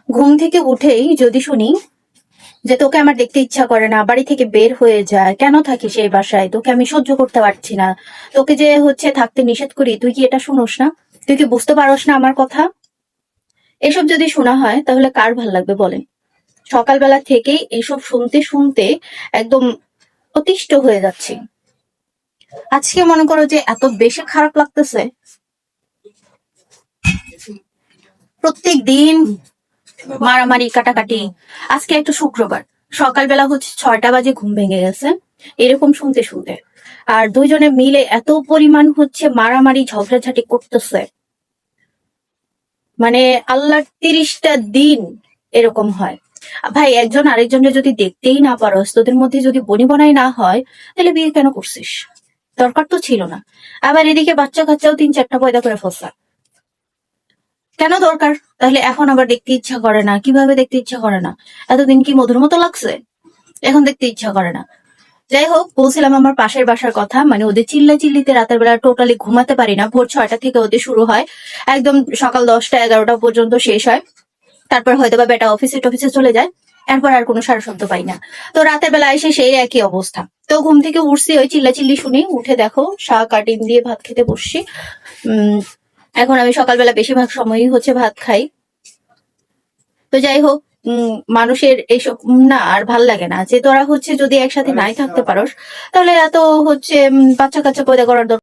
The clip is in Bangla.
ঘুম থেকে উঠেই যদি শুনি যে তোকে আমার দেখতে ইচ্ছা করে না, বাড়ি থেকে বের হয়ে যায়, কেন থাকিস এই বাসায়, তোকে আমি সহ্য করতে পারছি না, তোকে যে থাকতে নিষেধ করি, তুই কি এটা শুনোস না, তুই কি বুঝতে পারস না আমার কথা, এসব যদি শোনা হয় তাহলে কার ভাল লাগবে বলেন? সকালবেলা থেকেই এসব শুনতে শুনতে একদম অতিষ্ঠ হয়ে যাচ্ছি। আজকে মনে করো যে এত বেশি খারাপ লাগতেছে, প্রত্যেক দিন মারামারি কাটাকাটি। আজকে একটু শুক্রবার, সকালবেলা 6টা বাজে ঘুম ভেঙে গেছে এরকম শুনতে শুনতে, আর দুইজনে মিলে এত পরিমাণ মারামারি ঝগড়াঝাটি করতেছে, মানে আল্লাহর 30টা দিন এরকম হয়। ভাই, একজন আরেকজনের যদি দেখতেই না পারস, তোদের মধ্যে যদি বনিবনাই না হয়, তাহলে বিয়ে কেন করছিস? দরকার তো ছিল না। আবার এদিকে বাচ্চা কাচ্চাও 3-4টা পয়দা করে ফেলছে, কেন দরকার? তাহলে এখন আবার দেখতে ইচ্ছা করে না? কিভাবে দেখতে ইচ্ছা করে না? এতদিন কি মধুর মতো লাগছে, এখন দেখতে ইচ্ছা করে না? যাই হোক, বলছিলাম আমার পাশের বাসার কথা, মানে ওদের চিল্লিতে রাতের বেলা টোটালি ঘুমাতে পারি না। ভোর 6টা থেকে ওদের শুরু হয়, একদম সকাল 10টা 11টা পর্যন্ত শেষ হয়। তারপর হয়তো বা বেটা অফিসে চলে যায়, এরপর আর কোনো সারা শব্দ পাই না। তো রাতের বেলা এসে সেই একই অবস্থা। তো ঘুম থেকে উঠছি ওই চিল্লাচিল্লি শুনি, উঠে দেখো শাক আর ডিম দিয়ে ভাত খেতে বসছি। এখন আমি সকালবেলা বেশিরভাগ সময়ই ভাত খাই। তো যাই হোক, মানুষের এইসব না আর ভাল লাগে না, যে তোরা যদি একসাথে নাই থাকতে পারোস, তাহলে এত বাচ্চা কাচ্চা পয়দা করার দরকার